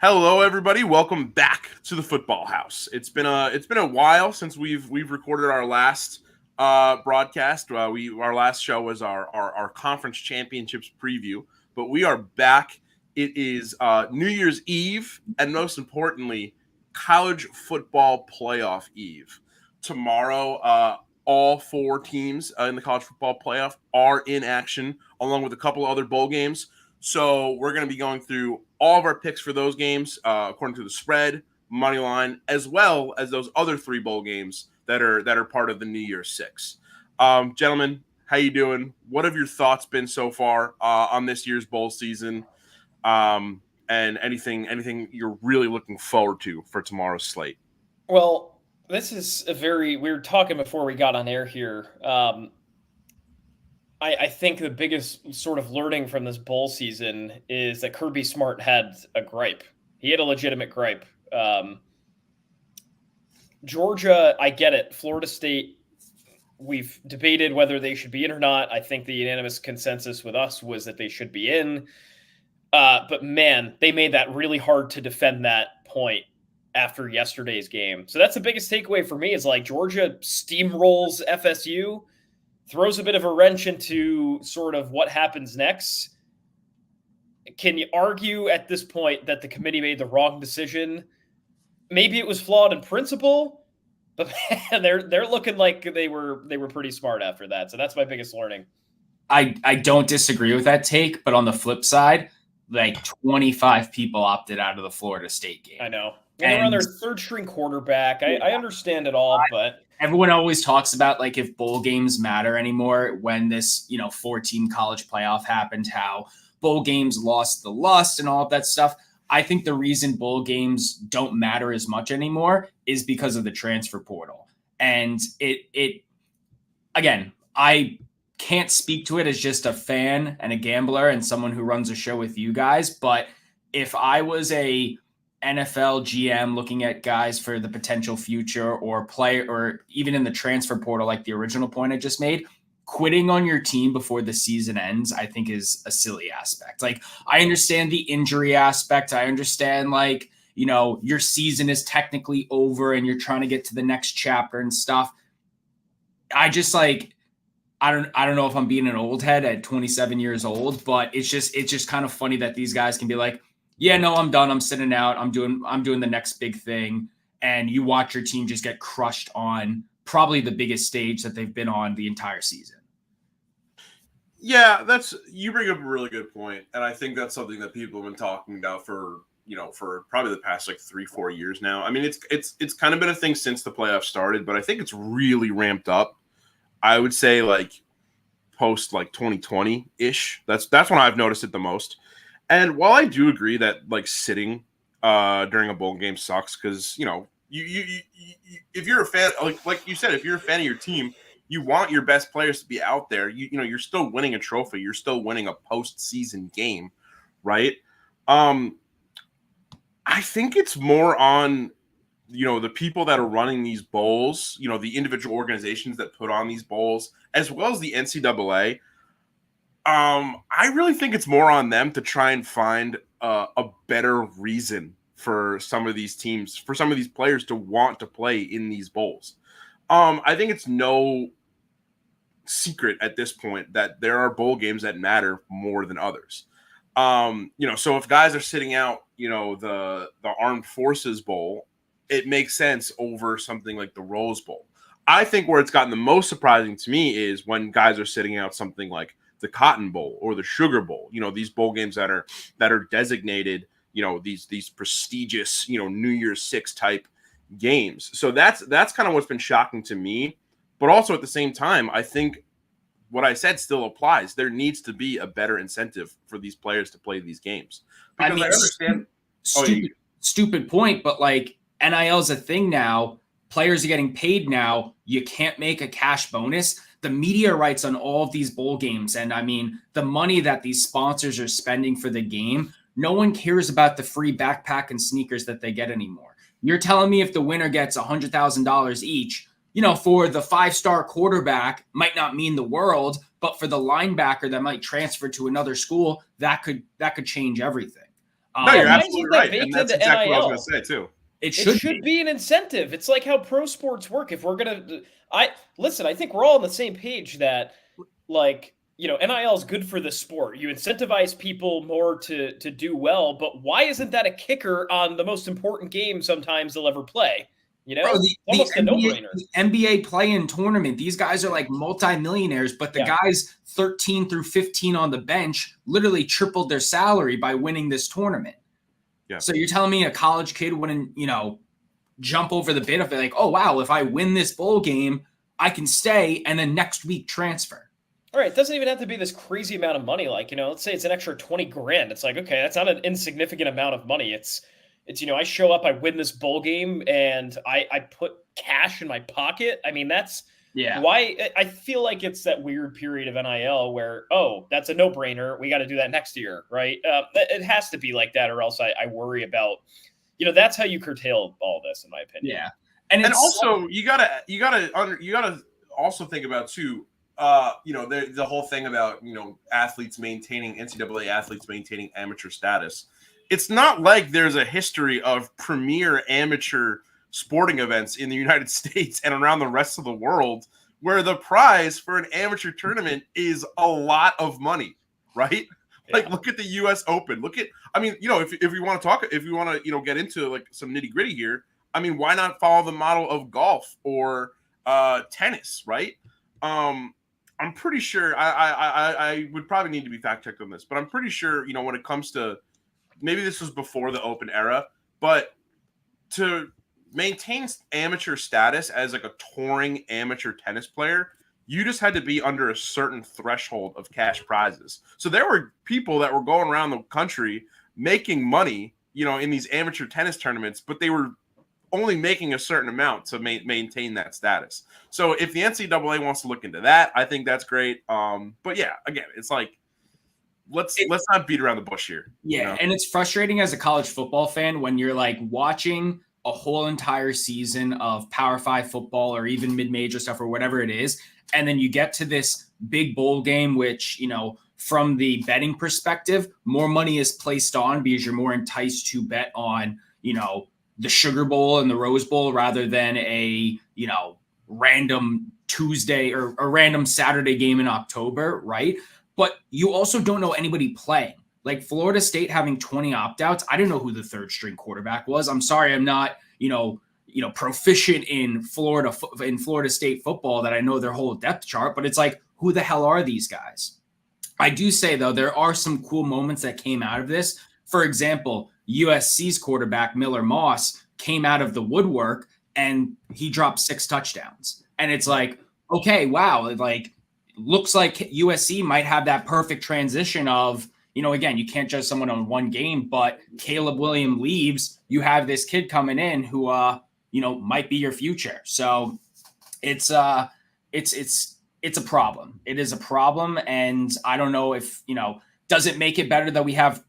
Hello, everybody. Welcome back to the Football House. It's been a while since we've recorded our last broadcast. Our last show was our conference championships preview, but we are back. It is New Year's Eve, and most importantly, College Football Playoff Eve. Tomorrow, all four teams in the College Football Playoff are in action, along with a couple other bowl games. So we're going to be going through all of our picks for those games according to the spread, money line, as well as those other three bowl games that are part of the New Year's Six. Gentlemen, how you doing? What have your thoughts been so far on this year's bowl season? And anything you're really looking forward to for tomorrow's slate? Well, this is we were talking before we got on air here. I think the biggest sort of learning from this bowl season is that Kirby Smart had a gripe. He had a legitimate gripe. Georgia, I get it. Florida State, we've debated whether they should be in or not. I think the unanimous consensus with us was that they should be in. But man, they made that really hard to defend that point after yesterday's game. So that's the biggest takeaway for me is like Georgia steamrolls FSU, throws a bit of a wrench into sort of what happens next. Can you argue at this point that the committee made the wrong decision? Maybe it was flawed in principle, but man, they're looking like they were pretty smart after that. So that's my biggest learning. I don't disagree with that take, but on the flip side, like 25 people opted out of the Florida State game. I know. And they're on their third string quarterback. I understand it all, but everyone always talks about like if bowl games matter anymore when this, 14 college playoff happened, how bowl games lost the lust and all of that stuff. I think the reason bowl games don't matter as much anymore is because of the transfer portal. And it again, I can't speak to it as just a fan and a gambler and someone who runs a show with you guys. But if I was a NFL GM looking at guys for the potential future or player, or even in the transfer portal, like the original point I just made, quitting on your team before the season ends, I think is a silly aspect. Like, I understand the injury aspect. I understand your season is technically over and you're trying to get to the next chapter and stuff. I just I don't know if I'm being an old head at 27 years old, but it's just kind of funny that these guys can be like, yeah, no, I'm done. I'm sitting out. I'm doing the next big thing. And you watch your team just get crushed on probably the biggest stage that they've been on the entire season. Yeah, you bring up a really good point. And I think that's something that people have been talking about for probably the past 3-4 years now. I mean, it's kind of been a thing since the playoffs started, but I think it's really ramped up. I would say post 2020-ish. That's when I've noticed it the most. And while I do agree that sitting during a bowl game sucks, because you if you're a fan, like you said, if you're a fan of your team, you want your best players to be out there. You're still winning a trophy. You're still winning a postseason game, right? I think it's more on the people that are running these bowls, the individual organizations that put on these bowls, as well as the NCAA. I really think it's more on them to try and find a better reason for some of these teams, for some of these players to want to play in these bowls. I think it's no secret at this point that there are bowl games that matter more than others. So if guys are sitting out, the Armed Forces Bowl, it makes sense over something like the Rose Bowl. I think where it's gotten the most surprising to me is when guys are sitting out something like the Cotton Bowl or the Sugar Bowl, these bowl games that are designated, these prestigious, New Year's Six type games. So that's kind of what's been shocking to me. But also at the same time, I think what I said still applies. There needs to be a better incentive for these players to play these games. Because I understand. Stupid point, but NIL is a thing now. Players are getting paid now. You can't make a cash bonus. The media rights on all of these bowl games, and I mean, the money that these sponsors are spending for the game, no one cares about the free backpack and sneakers that they get anymore. You're telling me if the winner gets $100,000 each, for the 5-star quarterback might not mean the world, but for the linebacker that might transfer to another school, that could change everything. No, you're why absolutely isn't that right, baked and that's into exactly what I was NIL? going to say too. It It should should be. be an incentive. It's like how pro sports work. If we're gonna, I think we're all on the same page that, like, NIL is good for the sport. You incentivize people more to do well, but why isn't that a kicker on the most important game sometimes they'll ever play? Bro, It's almost a no-brainer. The NBA play-in tournament, these guys are like multimillionaires, but the guys 13 through 15 on the bench literally tripled their salary by winning this tournament. Yeah. So you're telling me a college kid wouldn't, jump over the bid of it, like, oh wow, if I win this bowl game, I can stay and then next week transfer. All right, it doesn't even have to be this crazy amount of money. Like, let's say it's an extra 20 grand. It's like, okay, that's not an insignificant amount of money. It's I show up, I win this bowl game, and I put cash in my pocket. I mean, that's why I feel like it's that weird period of NIL where, oh, that's a no-brainer. We got to do that next year, right? It has to be like that, or else I worry about, that's how you curtail all this, in my opinion. Yeah, and also you gotta also think about too. The whole thing about athletes maintaining NCAA athletes maintaining amateur status. It's not like there's a history of premier amateur sporting events in the United States and around the rest of the world where the prize for an amateur tournament is a lot of money, right? Yeah. Like, look at the U.S. Open. Look at, if you want to talk, if you want to, get into like some nitty gritty here, I mean, why not follow the model of golf or tennis, right? I'm pretty sure I would probably need to be fact checked on this, but I'm pretty sure, when it comes to, maybe this was before the Open era, but to maintain amateur status as like a touring amateur tennis player, you just had to be under a certain threshold of cash prizes. So there were people that were going around the country making money, in these amateur tennis tournaments, but they were only making a certain amount to maintain that status. So if the NCAA wants to look into that, I think that's great. But yeah, again, it's like, let's not beat around the bush here. Yeah, and it's frustrating as a college football fan when you're like watching a whole entire season of Power 5 football or even mid-major stuff or whatever it is, and then you get to this big bowl game, which, from the betting perspective, more money is placed on because you're more enticed to bet on, the Sugar Bowl and the Rose Bowl rather than a, random Tuesday or a random Saturday game in October, right? But you also don't know anybody playing. Like Florida State having 20 opt-outs. I didn't know who the third string quarterback was. I'm sorry, I'm not, proficient in Florida State football that I know their whole depth chart, but it's like, who the hell are these guys? I do say, though, there are some cool moments that came out of this. For example, USC's quarterback, Miller Moss, came out of the woodwork and he dropped 6 touchdowns. And it's like, okay, wow. Like, looks like USC might have that perfect transition of, again, you can't judge someone on one game, but Caleb Williams leaves. You have this kid coming in who, might be your future. So it's a problem. It is a problem. And I don't know if, does it make it better that we have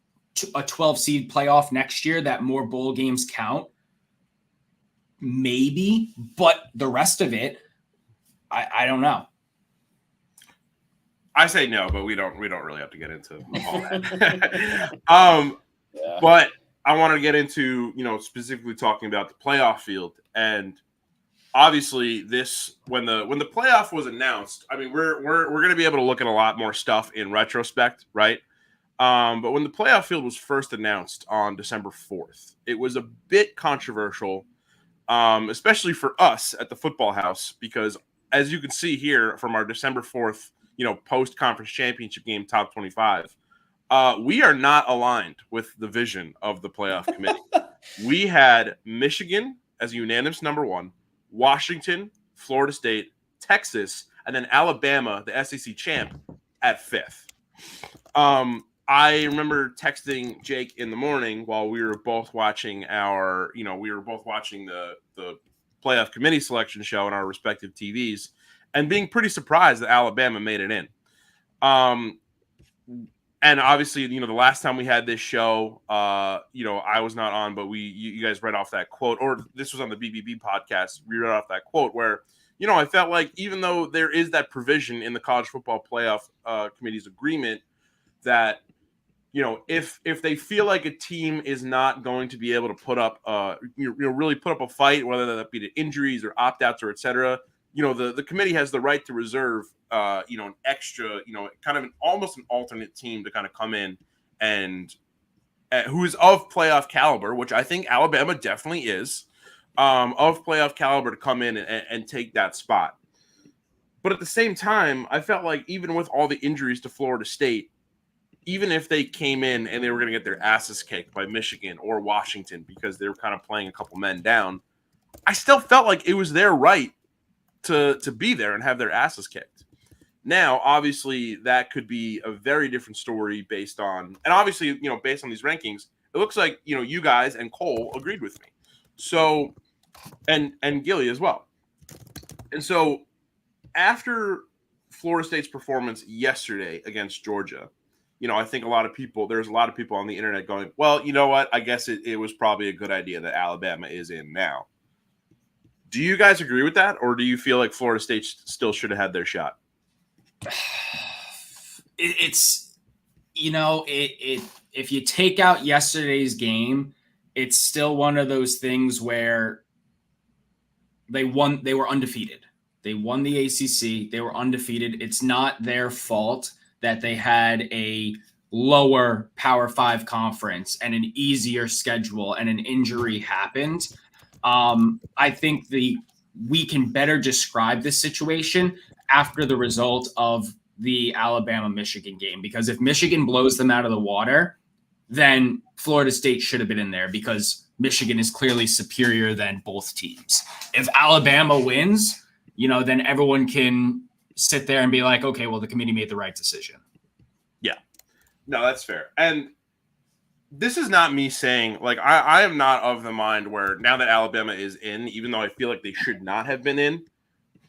a 12 seed playoff next year that more bowl games count? Maybe, but the rest of it, I don't know. I say no, but we don't really have to get into all that. But I want to get into, specifically talking about the playoff field. And obviously this, when the playoff was announced, I mean, we're going to be able to look at a lot more stuff in retrospect, right? But when the playoff field was first announced on December 4th, it was a bit controversial, especially for us at the Football House, because as you can see here from our December 4th, post-conference championship game, top 25, we are not aligned with the vision of the playoff committee. We had Michigan as unanimous number 1, Washington, Florida State, Texas, and then Alabama, the SEC champ, at 5th. I remember texting Jake in the morning while we were both watching the playoff committee selection show on our respective TVs and being pretty surprised that Alabama made it in. And obviously, the last time we had this show, I was not on, but you guys read off that quote, or this was on the BBB podcast. We read off that quote where, I felt like even though there is that provision in the College Football Playoff Committee's agreement that if they feel like a team is not going to be able to put up really put up a fight, whether that be to injuries or opt-outs or etc., the committee has the right to reserve an extra, kind of almost an alternate team to kind of come in and who is of playoff caliber, which I think Alabama definitely is, of playoff caliber to come in and take that spot. But at the same time, I felt like even with all the injuries to Florida State, even if they came in and they were going to get their asses kicked by Michigan or Washington because they were kind of playing a couple men down, I still felt like it was their right to be there and have their asses kicked. Now, obviously, that could be a very different story based on these rankings, it looks like, you guys and Cole agreed with me. So, and Gilly as well. And so after Florida State's performance yesterday against Georgia, I think there's a lot of people on the internet going, well, you know what? I guess it was probably a good idea that Alabama is in now. Do you guys agree with that? Or do you feel like Florida State still should have had their shot? It's, if you take out yesterday's game, it's still one of those things where they were undefeated. They won the ACC. They were undefeated. It's not their fault that they had a lower Power 5 conference and an easier schedule and an injury happened. I think we can better describe this situation after the result of the Alabama-Michigan game, because if Michigan blows them out of the water, then Florida State should have been in there because Michigan is clearly superior than both teams. If Alabama wins, then everyone can sit there and be like, okay, well, the committee made the right decision. Yeah, no, that's fair. And this is not me saying, like, I am not of the mind where now that Alabama is in, even though I feel like they should not have been in,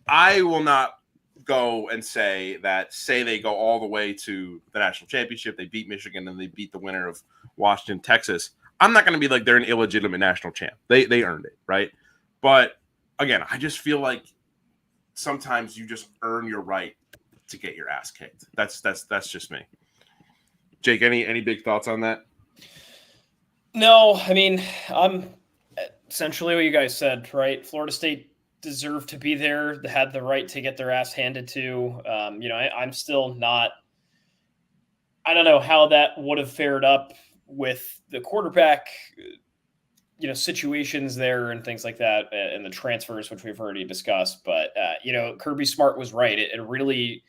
I will not go and say they go all the way to the national championship, they beat Michigan, and they beat the winner of Washington, Texas. I'm not going to be like they're an illegitimate national champ. They earned it, right? But again, I just feel like sometimes you just earn your right to get your ass kicked. That's just me. Jake, any big thoughts on that? No, I mean, I'm essentially what you guys said, right? Florida State deserved to be there. They had the right to get their ass handed to. I'm still not. I don't know how that would have fared up with the quarterback, situations there and things like that, and the transfers, which we've already discussed. But Kirby Smart was right. It really.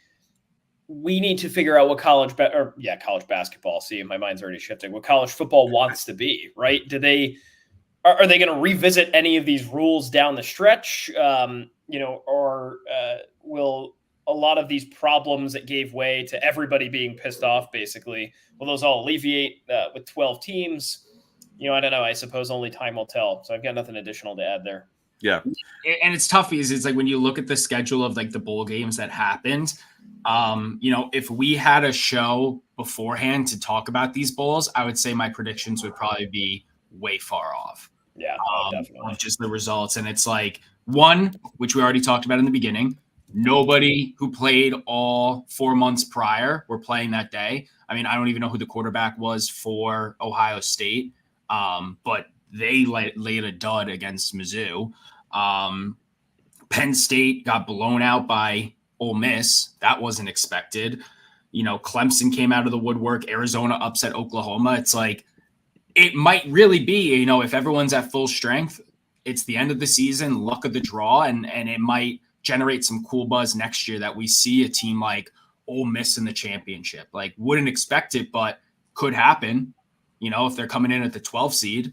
We need to figure out what college basketball. See, my mind's already shifting. What college football wants to be, right? Are they going to revisit any of these rules down the stretch? Or will a lot of these problems that gave way to everybody being pissed off, basically, will those all alleviate with 12 teams? I don't know. I suppose only time will tell. So I've got nothing additional to add there. Yeah. And it's tough because it's like when you look at the schedule of like the bowl games that happened, if we had a show beforehand to talk about these bowls, I would say my predictions would probably be way far off. Yeah, definitely. Of just the results. And it's like one, which we already talked about in the beginning, nobody who played all 4 months prior were playing that day. I mean, I don't even know who the quarterback was for Ohio State, but they laid a dud against Mizzou. Penn State got blown out by Ole Miss. That wasn't expected. Clemson came out of the woodwork. Arizona upset Oklahoma. It's like, it might really be, if everyone's at full strength, it's the end of the season, luck of the draw, and it might generate some cool buzz next year that we see a team like Ole Miss in the championship. Like, wouldn't expect it, but could happen, if they're coming in at the 12th seed.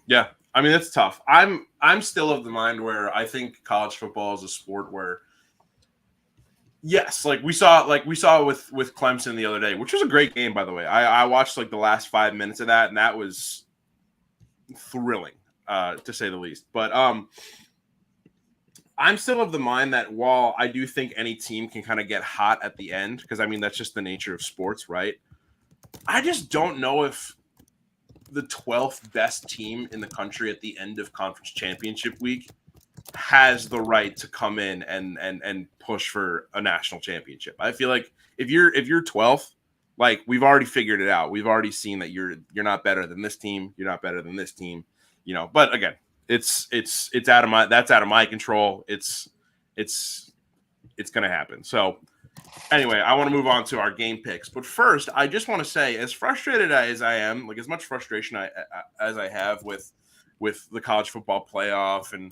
Yeah. I mean, it's tough. I'm still of the mind where I think college football is a sport where, yes, like we saw with Clemson the other day, which was a great game, by the way. I watched like the last 5 minutes of that, and that was thrilling, to say the least. But I'm still of the mind that while I do think any team can kind of get hot at the end, because I mean that's just the nature of sports, right? I just don't know if the 12th best team in the country at the end of conference championship week has the right to come in and push for a national championship. I feel like if you're 12th, Like, we've already figured it out. We've already seen that you're not better than this team. You're not better than this team. But again, it's out of my control. It's going to happen. So anyway, I want to move on to our game picks. But first, I just want to say, as frustrated as I am, like as much frustration as I have with the college football playoff and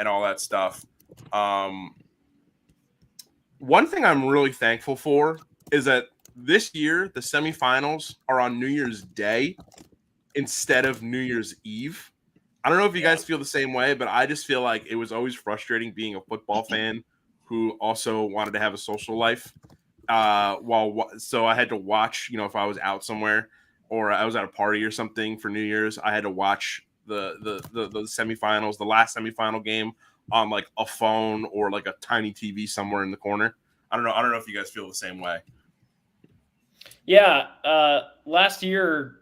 all that stuff. One thing I'm really thankful for is that this year the semifinals are on New Year's Day instead of New Year's Eve. I don't know if you guys feel the same way, but I just feel like it was always frustrating being a football fan who also wanted to have a social life. So I had to watch, if I was out somewhere or I was at a party or something for New Year's, I had to watch the semifinals, the last semifinal game on like a phone or like a tiny TV somewhere in the corner. I don't know if you guys feel the same way. Yeah. Last year,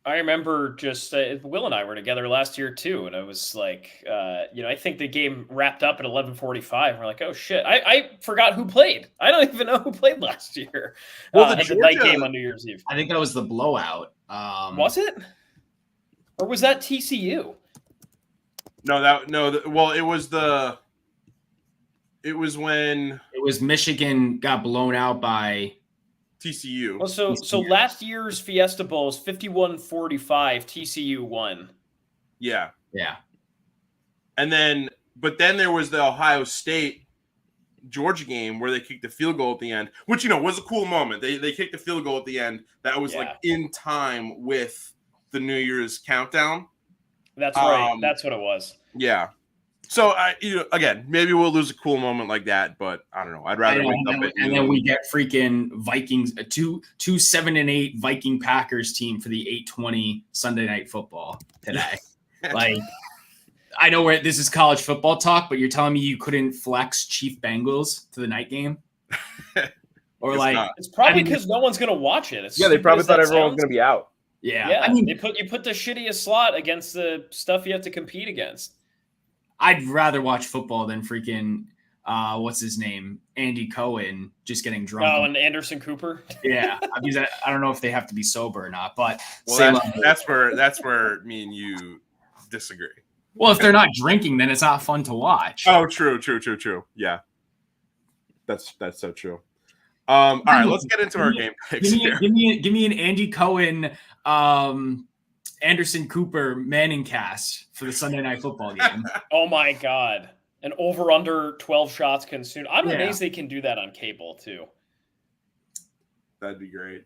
I remember just Will and I were together last year too, and it was like, I think the game wrapped up at 11:45. We're like, oh shit, I forgot who played. I don't even know who played last year. Well, the night game on New Year's Eve. I think that was the blowout. Was it, or was that TCU? It was when it was Michigan got blown out by TCU. Well, so last year's Fiesta Bowl is 51-45. TCU won. Yeah. And but then there was the Ohio State Georgia game where they kicked the field goal at the end, which was a cool moment. They kicked the field goal at the end that was like in time with the New Year's countdown. That's right. That's what it was. Yeah. So again, maybe we'll lose a cool moment like that, but I don't know. I'd rather wake up at and then we get freaking Vikings, two 7-8 Viking Packers team for the 8:20 Sunday Night Football today. Like, I know where this is college football talk, but you're telling me you couldn't flex Chief Bengals to the night game? Or it's probably because no one's gonna watch it. They probably thought everyone was gonna be out. Yeah. I mean, you put the shittiest slot against the stuff you have to compete against. I'd rather watch football than freaking what's his name, Andy Cohen, just getting drunk. Oh, and Anderson Cooper. Yeah, I mean, I don't know if they have to be sober or not, but that's where me and you disagree. Well, if they're not drinking, then it's not fun to watch. Oh, true. Yeah, that's so true. All right, let's get into our game picks. Give me an Andy Cohen, Anderson Cooper Manning cast for the Sunday Night Football game. Oh my God. An over under 12 shots consumed. I'm amazed they can do that on cable too. That'd be great.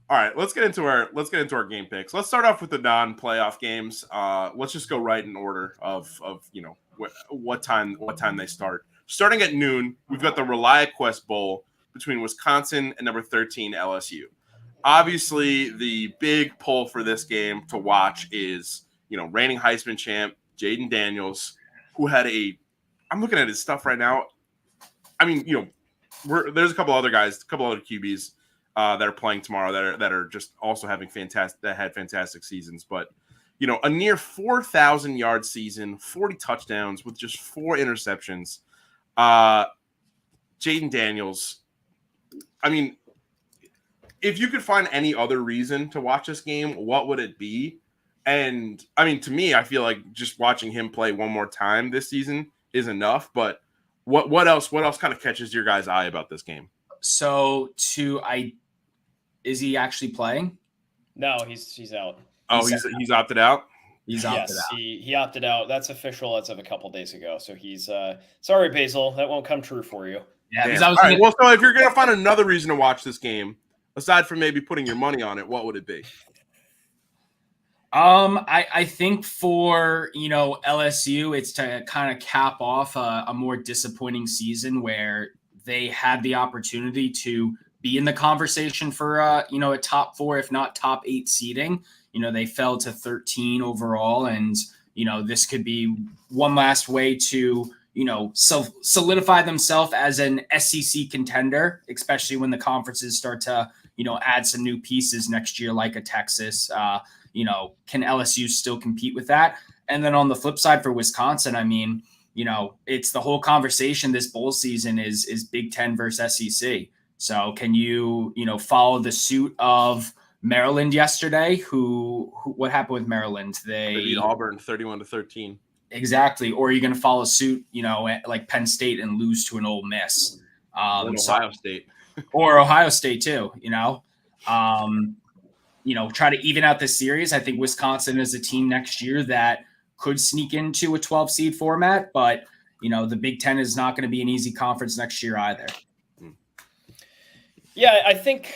All right, let's get into our game picks. Let's start off with the non-playoff games. Let's just go right in order of what time they start. Starting at noon, we've got the ReliaQuest Bowl between Wisconsin and number 13 LSU. Obviously, the big pull for this game to watch is, reigning Heisman champ Jaden Daniels, who had I'm looking at his stuff right now. I mean, there's a couple other guys, a couple other QBs that are playing tomorrow that are just also having fantastic seasons. But, a near 4,000 yard season, 40 touchdowns with just 4 interceptions. Jaden Daniels, I mean, if you could find any other reason to watch this game, what would it be? And I mean, to me, I feel like just watching him play one more time this season is enough. But what else kind of catches your guys' eye about this game? So is he actually playing? No, he's out. Oh, he's opted out. He's opted out. He opted out. That's official as of a couple days ago. So he's sorry, Basil, that won't come true for you. Yeah. All right, well, so if you're gonna find another reason to watch this game, aside from maybe putting your money on it, what would it be? I think for LSU, it's to kind of cap off a more disappointing season where they had the opportunity to be in the conversation for a top 4, if not top 8 seeding. They fell to 13 overall, and this could be one last way to solidify themselves as an SEC contender, especially when the conferences start to add some new pieces next year, like a Texas. Can LSU still compete with that? And then on the flip side for Wisconsin, I mean, it's the whole conversation this bowl season is Big Ten versus SEC. So can you, follow the suit of Maryland yesterday? What happened with Maryland? They beat Auburn 31-13. Exactly. Or are you going to follow suit, like Penn State and lose to an Ole Miss? Or Ohio State. Or Ohio State too, try to even out this series. I think Wisconsin is a team next year that could sneak into a 12 seed format, but the Big Ten is not going to be an easy conference next year either. Yeah, I think.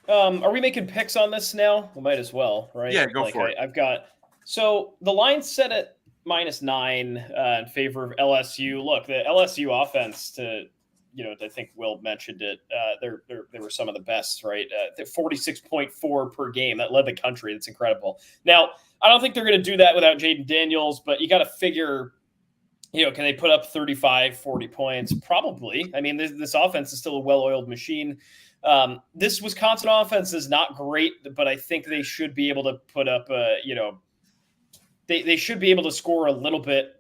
Are we making picks on this now? We might as well, right? Yeah, go for it. I've got. So the line set at -9 in favor of LSU. Look, the LSU offense, I think Will mentioned it. They were some of the best, right? 46.4 per game. That led the country. That's incredible. Now, I don't think they're going to do that without Jaden Daniels, but you got to figure, can they put up 35, 40 points? Probably. I mean, this offense is still a well-oiled machine. This Wisconsin offense is not great, but I think they should be able to put up, they should be able to score a little bit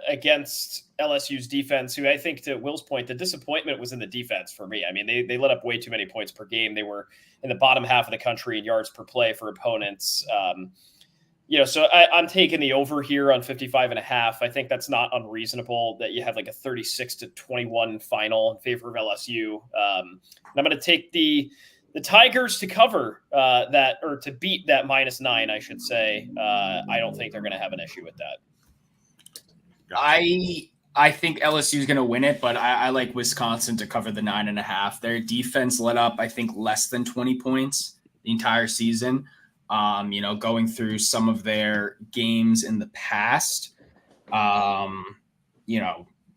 against LSU's defense, who I think, to Will's point, the disappointment was in the defense for me. I mean, they let up way too many points per game. They were in the bottom half of the country in yards per play for opponents. So I'm taking the over here on 55.5. I think that's not unreasonable that you have like a 36-21 final in favor of LSU. And I'm going to take the Tigers to cover that, or to beat that -9, I should say. I don't think they're going to have an issue with that. Gotcha. I think LSU is going to win it, but I like Wisconsin to cover the 9.5. Their defense let up, I think, less than 20 points the entire season. Going through some of their games in the past,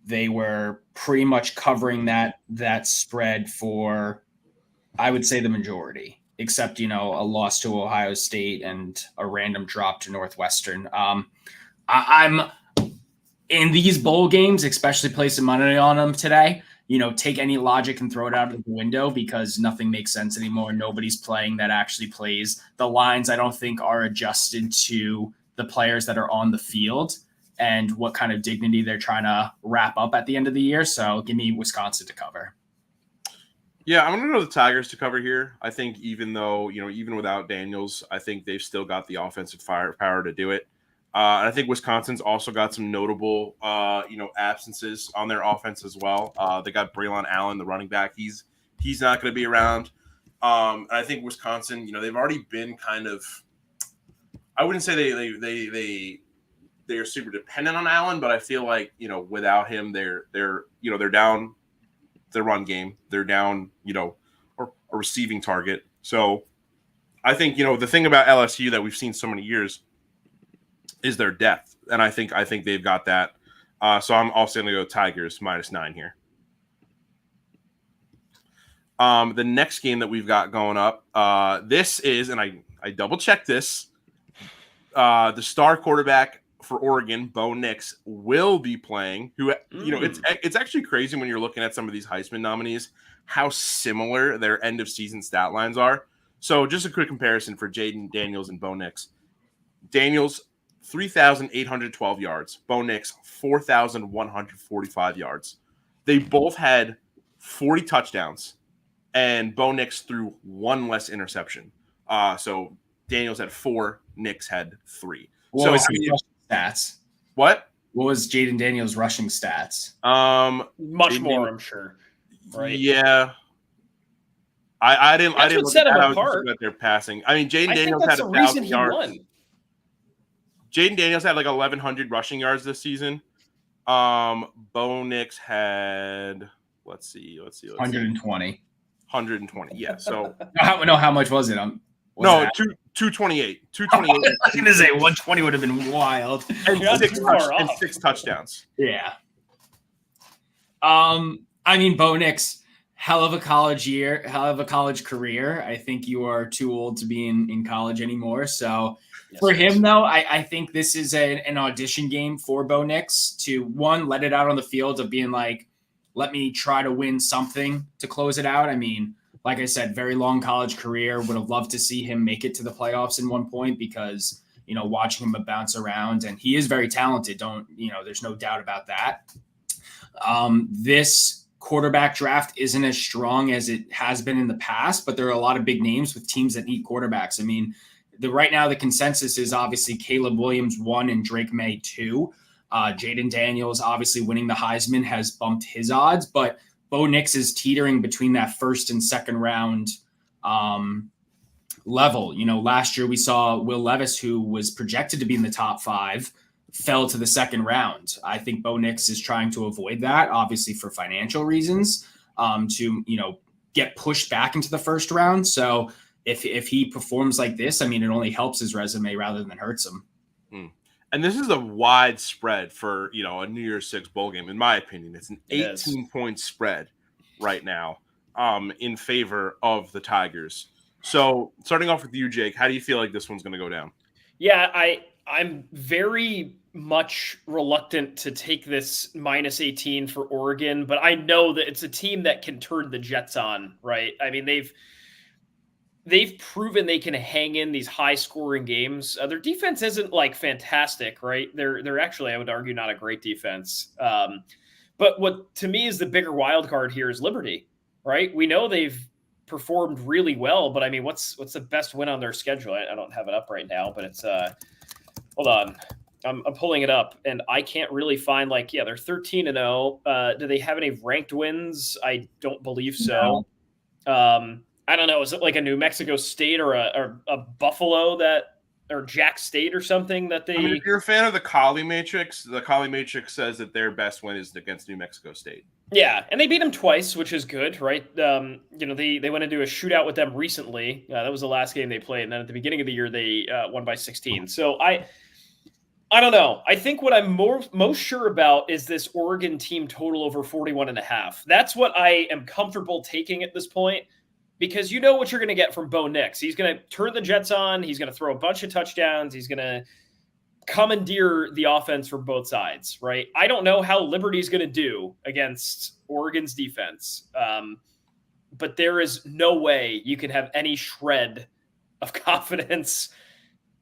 they were pretty much covering that spread for, I would say, the majority, except, a loss to Ohio State and a random drop to Northwestern. I'm in these bowl games, especially placing money on them today. Take any logic and throw it out of the window because nothing makes sense anymore. Nobody's playing that actually plays. The lines, I don't think, are adjusted to the players that are on the field and what kind of dignity they're trying to wrap up at the end of the year. So give me Wisconsin to cover. Yeah, I'm going to go the Tigers to cover here. I think even without Daniels, I think they've still got the offensive firepower to do it. I think Wisconsin's also got some notable, absences on their offense as well. They got Braylon Allen, the running back. He's not going to be around. And I think Wisconsin, they've already been kind of. I wouldn't say they are super dependent on Allen, but I feel like without him, they're down their run game. They're down a receiving target. So I think the thing about LSU that we've seen so many years is their depth, and I think they've got that. So I'm also going to go Tigers -9 here. The next game that we've got going up, this is, and I double checked this, the star quarterback for Oregon, Bo Nix, will be playing. Who it's actually crazy when you're looking at some of these Heisman nominees how similar their end of season stat lines are. So just a quick comparison for Jaden Daniels and Bo Nix. Daniels 3,812 yards. Bo Nix, 4,145 yards. They both had 40 touchdowns, and Bo Nix threw one less interception. So Daniels had 4, Nix had 3. What was his rushing stats? What? What was Jaden Daniels' rushing stats? Much more, I'm sure. Right? Yeah. I didn't look set at him that. apart. I was looking at their passing. I mean, Jaden Daniels that's had the reason 1,000 he yards. won. Jaden Daniels had like 1,100 rushing yards this season. Bo Nix had, let's see. 120. 120. Yeah. So how much was it? 228. 228. I was going to say 120 would have been wild. And 6 touchdowns. Yeah. I mean, Bo Nix, hell of a college career. I think you are too old to be in college anymore. So for him, though, I think this is an audition game for Bo Nix to, one, let it out on the field of being like, let me try to win something to close it out. I mean, like I said, very long college career. Would have loved to see him make it to the playoffs in one point because, watching him bounce around, and he is very talented. There's no doubt about that. This quarterback draft isn't as strong as it has been in the past, but there are a lot of big names with teams that need quarterbacks. I mean, right now the consensus is obviously Caleb Williams 1 and Drake May 2. Jaden Daniels obviously winning the Heisman has bumped his odds, but Bo Nix is teetering between that first and second round level. Last year we saw Will Levis, who was projected to be in the top 5, fell to the second round. I think Bo Nix is trying to avoid that, obviously for financial reasons, to get pushed back into the first round. So if he performs like this, I mean, it only helps his resume rather than hurts him. And this is a wide spread for, a New Year's Six bowl game. In my opinion, it's an 18-point spread right now in favor of the Tigers. So starting off with you, Jake, how do you feel like this one's going to go down? Yeah, I'm very much reluctant to take this -18 for Oregon, but I know that it's a team that can turn the Jets on, right? I mean, they've proven they can hang in these high-scoring games. Their defense isn't like fantastic, right? They're actually, I would argue, not a great defense. But what to me is the bigger wild card here is Liberty, right? We know they've performed really well, but I mean, what's the best win on their schedule? I don't have it up right now, but it's hold on. I'm pulling it up, and I can't really find they're 13-0. Do they have any ranked wins? I don't believe so. No. I don't know. Is it like a New Mexico State or a Buffalo or Jack State or something that they? I mean, if you're a fan of the Collie Matrix says that their best win is against New Mexico State. Yeah, and they beat them twice, which is good, right? They went into a shootout with them recently. That was the last game they played, and then at the beginning of the year they won by 16. So I don't know. I think what I'm most sure about is this Oregon team total over 41.5. That's what I am comfortable taking at this point, because you know what you're going to get from Bo Nix. He's going to turn the Jets on. He's going to throw a bunch of touchdowns. He's going to commandeer the offense for both sides, right? I don't know how Liberty's going to do against Oregon's defense, but there is no way you can have any shred of confidence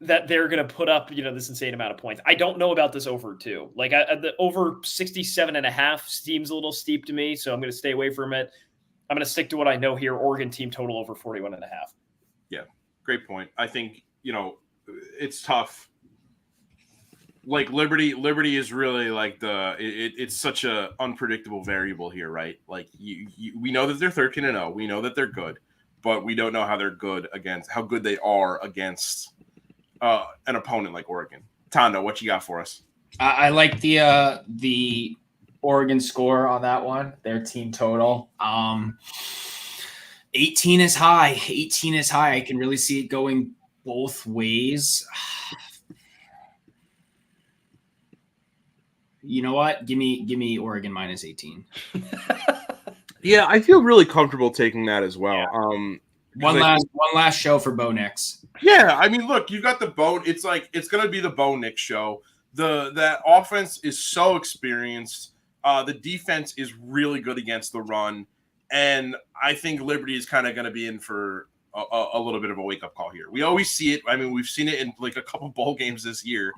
that they're going to put up, this insane amount of points. I don't know about this over too. The over 67.5 seems a little steep to me, so I'm going to stay away from it. I'm going to stick to what I know here. Oregon team total over 41.5. Yeah, great point. I think, it's tough. Like Liberty is really it's such a unpredictable variable here, right? Like we know that they're 13-0. We know that they're good, but we don't know how good they are against an opponent like Oregon. Tondo, what you got for us? I like the Oregon score on that one, their team total. 18 is high. 18 is high. I can really see it going both ways. You know what? Give me Oregon -18. Yeah, I feel really comfortable taking that as well. Yeah. One last show for Bo Nix. Yeah, I mean, look, you got the Bo. It's going to be the Bo Nix show. That offense is so experienced. The defense is really good against the run, and I think Liberty is kind of going to be in for a little bit of a wake-up call here. We always see it. I mean, we've seen it in a couple bowl games this year.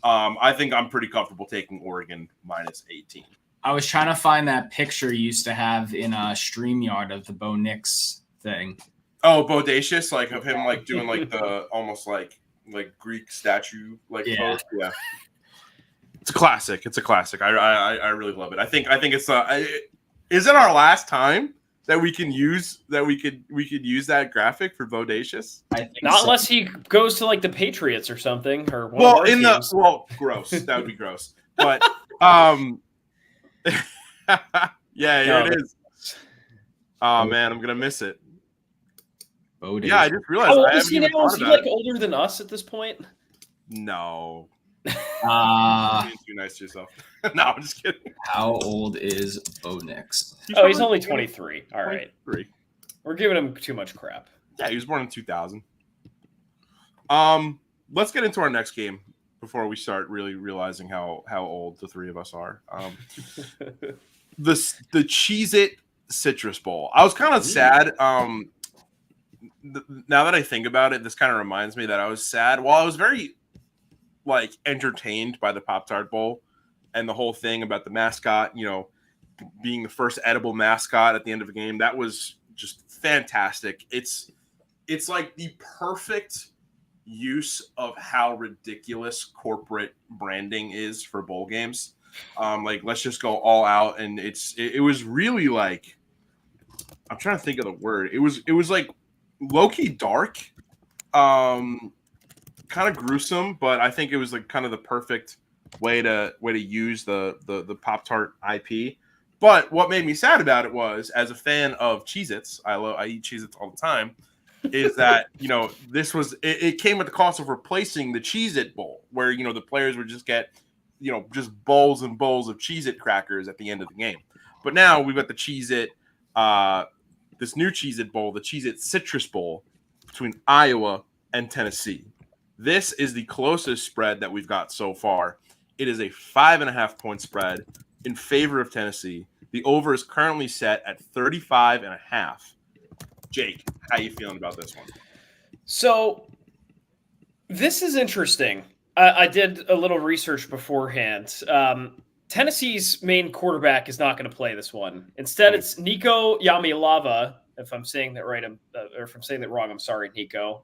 I think I'm pretty comfortable taking Oregon -18. I was trying to find that picture you used to have in a StreamYard of the Bo Nix thing. Oh, Bodacious, of him doing the almost like Greek statue yeah. pose. Yeah. It's a classic. I really love it. I think it's is it our last time that we can use use that graphic for Bodacious? I think not so. unless he goes to the Patriots or something, or gross. That would be gross. But yeah, here it is. Oh man, I'm gonna miss it. Bodacious. Yeah, I just realized. How old is he now? Is he older than us at this point? No. You're too nice to yourself. No, I'm just kidding. How old is Bo Nix? He's only 23. All right. 23. We're giving him too much crap. Yeah, he was born in 2000. Let's get into our next game before we start really realizing how old the three of us are. The Cheez-It Citrus Bowl. I was kind of sad. Now that I think about it, this kind of reminds me that I was sad. While I was very entertained by the Pop-Tart Bowl and the whole thing about the mascot, being the first edible mascot at the end of a game. That was just fantastic. It's like the perfect use of how ridiculous corporate branding is for bowl games. Like, let's just go all out, and it was really like, I'm trying to think of the word. It was like low-key dark, kind of gruesome, but I think it was like kind of the perfect way to use the Pop-Tart IP. But what made me sad about it was, as a fan of Cheez-Its, I eat Cheez-Its all the time, is that, this was, it came at the cost of replacing the Cheez-It Bowl, where, the players would just get, just bowls and bowls of Cheez-It crackers at the end of the game. But now we've got the Cheez-It, this new Cheez-It Bowl, the Cheez-It Citrus Bowl, between Iowa and Tennessee. This is the closest spread that we've got so far. It is a 5.5-point spread in favor of Tennessee. The over is currently set at 35.5. Jake, how you feeling about this one? So this is interesting. I did a little research beforehand. Tennessee's main quarterback is not going to play this one. Instead, it's Nico Yamilava. If I'm saying that right, or if I'm saying that wrong, I'm sorry, Nico.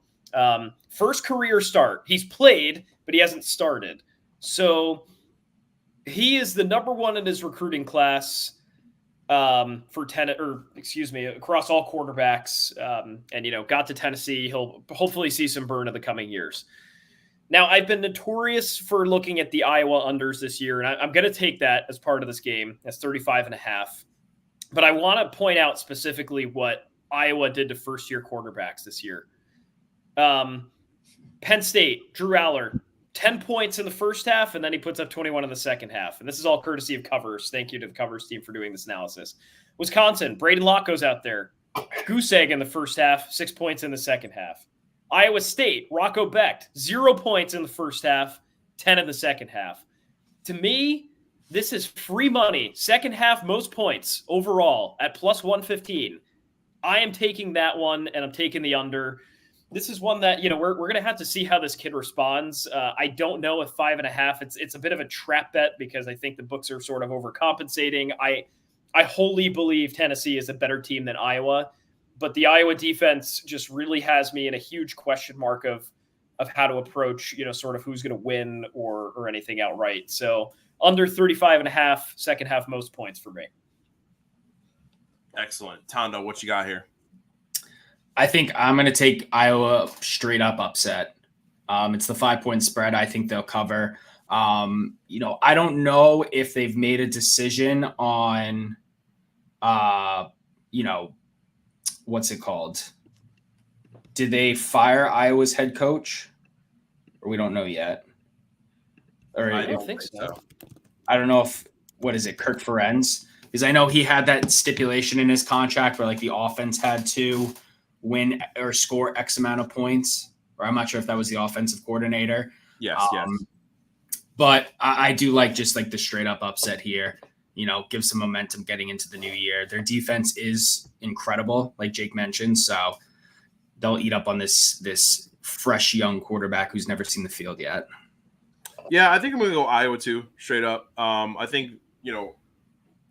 First career start. He's played, but he hasn't started. So he is the number one in his recruiting class across all quarterbacks. And got to Tennessee. He'll hopefully see some burn in the coming years. Now, I've been notorious for looking at the Iowa unders this year, and I'm going to take that as part of this game. That's 35.5. But I want to point out specifically what Iowa did to first-year quarterbacks this year. Penn State, Drew Aller, 10 points in the first half, and then he puts up 21 in the second half. And this is all courtesy of Covers. Thank you to the Covers team for doing this analysis. Wisconsin, Braden Locke goes out there. Goose egg in the first half, 6 points in the second half. Iowa State, Rocco Becht, 0 points in the first half, 10 in the second half. To me, this is free money. Second half, most points overall at plus 115. I am taking that one, and I'm taking the under. This is one that, we're going to have to see how this kid responds. I don't know if 5.5, it's a bit of a trap bet because I think the books are sort of overcompensating. I wholly believe Tennessee is a better team than Iowa, but the Iowa defense just really has me in a huge question mark of how to approach, sort of who's going to win or anything outright. So under 35.5, second half, most points for me. Excellent. Tondo, what you got here? I think I'm going to take Iowa straight up upset. It's the 5-point spread. I think they'll cover. I don't know if they've made a decision on, what's it called? Did they fire Iowa's head coach? Or we don't know yet. Or I don't think so. I don't know if, what is it, Kirk Ferenz? Because I know he had that stipulation in his contract where like the offense had to win or score X amount of points. Or I'm not sure if that was the offensive coordinator. Yes. But I do like just like the straight up upset here. Give some momentum getting into the new year. Their defense is incredible, like Jake mentioned. So they'll eat up on this fresh young quarterback who's never seen the field yet. Yeah, I think I'm going to go Iowa too, straight up. I think,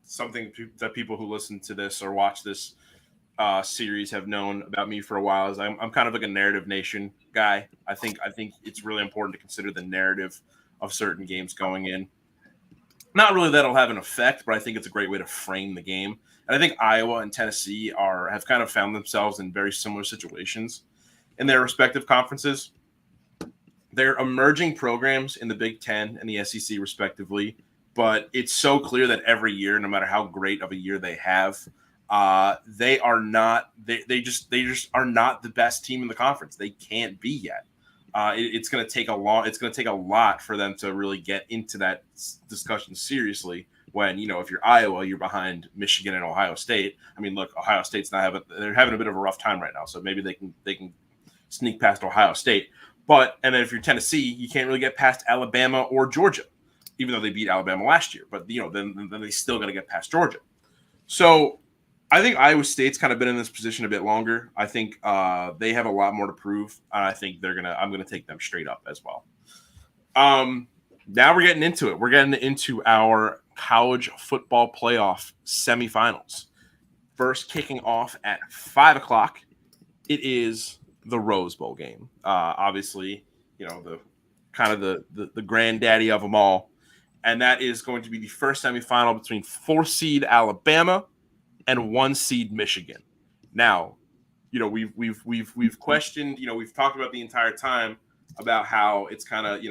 something that people who listen to this or watch this series have known about me for a while is I'm kind of like a narrative nation guy. I think it's really important to consider the narrative of certain games going in. Not really that it'll have an effect, but I think it's a great way to frame the game. And I think Iowa and Tennessee have kind of found themselves in very similar situations in their respective conferences. They're emerging programs in the Big Ten and the SEC respectively, but it's so clear that every year, no matter how great of a year they have, they just are not the best team in the conference. They can't be yet. It's going to take a lot for them to really get into that discussion seriously. When, if you're Iowa, you're behind Michigan and Ohio State. I mean, look, Ohio State's they're having a bit of a rough time right now. So maybe they can sneak past Ohio State. And then if you're Tennessee, you can't really get past Alabama or Georgia, even though they beat Alabama last year. But, then they still got to get past Georgia. So I think Iowa State's kind of been in this position a bit longer. I think they have a lot more to prove. And I think I'm going to take them straight up as well. Now we're getting into it. We're getting into our College Football Playoff Semifinals. First kicking off at 5 o'clock. It is the Rose Bowl game. Obviously, the kind of the granddaddy of them all. And that is going to be the first semifinal between 4th seed Alabama and 1 seed Michigan. Now, we've questioned, we've talked about the entire time about how it's kind of,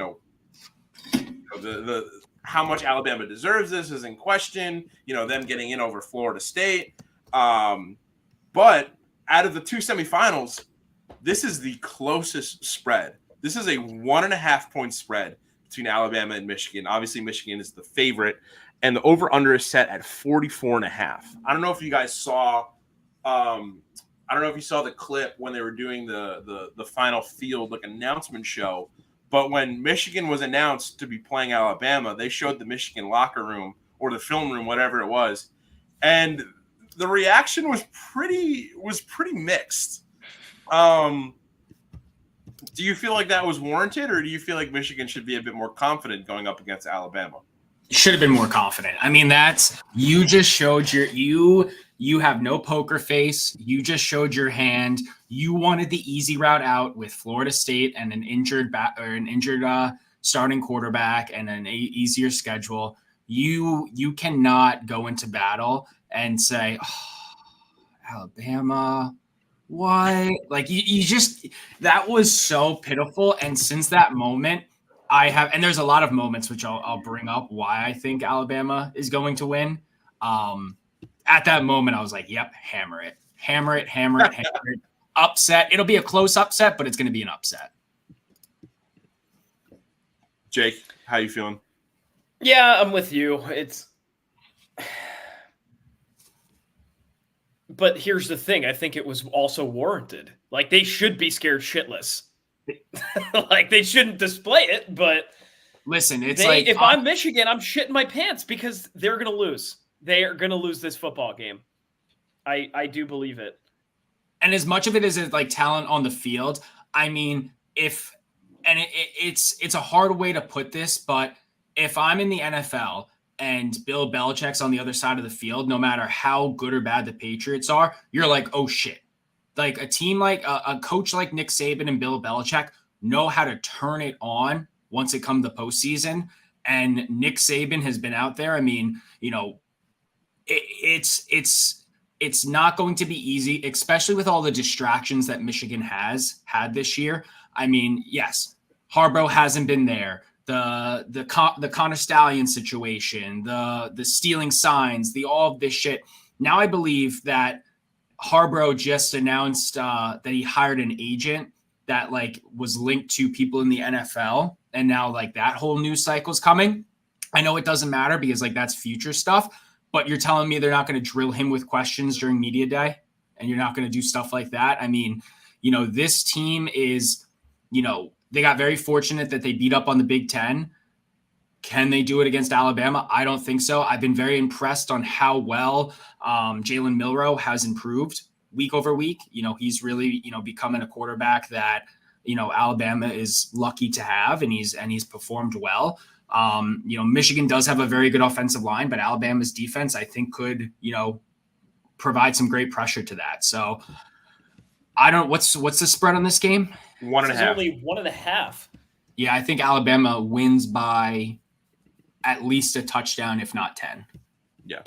the how much Alabama deserves this is in question, them getting in over Florida State. But out of the 2 semifinals, this is the closest spread. This is a 1.5 point spread between Alabama and Michigan. Obviously, Michigan is the favorite, and the over-under is set at 44.5. I don't know if you guys saw I don't know if you saw the clip when they were doing the final field announcement show, but when Michigan was announced to be playing Alabama, they showed the Michigan locker room or the film room, whatever it was, and the reaction was pretty mixed. Do you feel like that was warranted, or do you feel like Michigan should be a bit more confident going up against Alabama? Should have been more confident. I mean, you just showed you have no poker face. You just showed your hand. You wanted the easy route out with Florida State and an injured starting quarterback and an easier schedule. You cannot go into battle and say, oh, Alabama, what? Like you just, that was so pitiful. And since that moment, and there's a lot of moments which I'll bring up why I think Alabama is going to win. At that moment, I was like, yep, hammer it. Upset. It'll be a close upset, but it's going to be an upset. Jake, how you feeling? Yeah, I'm with you. But here's the thing. I think it was also warranted. Like, they should be scared shitless. Like, they shouldn't display it, but listen, if I'm Michigan, I'm shitting my pants because they're going to lose. They are going to lose this football game. I do believe it. And as much of it as like talent on the field, I mean, it's a hard way to put this, but if I'm in the NFL and Bill Belichick's on the other side of the field, no matter how good or bad the Patriots are, you're like, oh shit. Like a team like a coach like Nick Saban and Bill Belichick know how to turn it on once it comes to postseason. And Nick Saban has been out there. I mean, it's not going to be easy, especially with all the distractions that Michigan has had this year. I mean, yes, Harbaugh hasn't been there. The Connor Stallion situation, the stealing signs, all of this shit. Now I believe that Harbaugh just announced that he hired an agent that was linked to people in the NFL, and now that whole news cycle is coming. I know it doesn't matter because that's future stuff. But you're telling me they're not going to drill him with questions during media day, and you're not going to do stuff like that? I mean, this team is, they got very fortunate that they beat up on the Big Ten. Can they do it against Alabama? I don't think so. I've been very impressed on how well Jalen Milroe has improved week over week. He's really, becoming a quarterback that, Alabama is lucky to have, and he's performed well. Michigan does have a very good offensive line, but Alabama's defense, I think, could, provide some great pressure to that. So what's the spread on this game? 1.5. Only 1.5. Yeah, I think Alabama wins by at least a touchdown, if not 10. Yeah.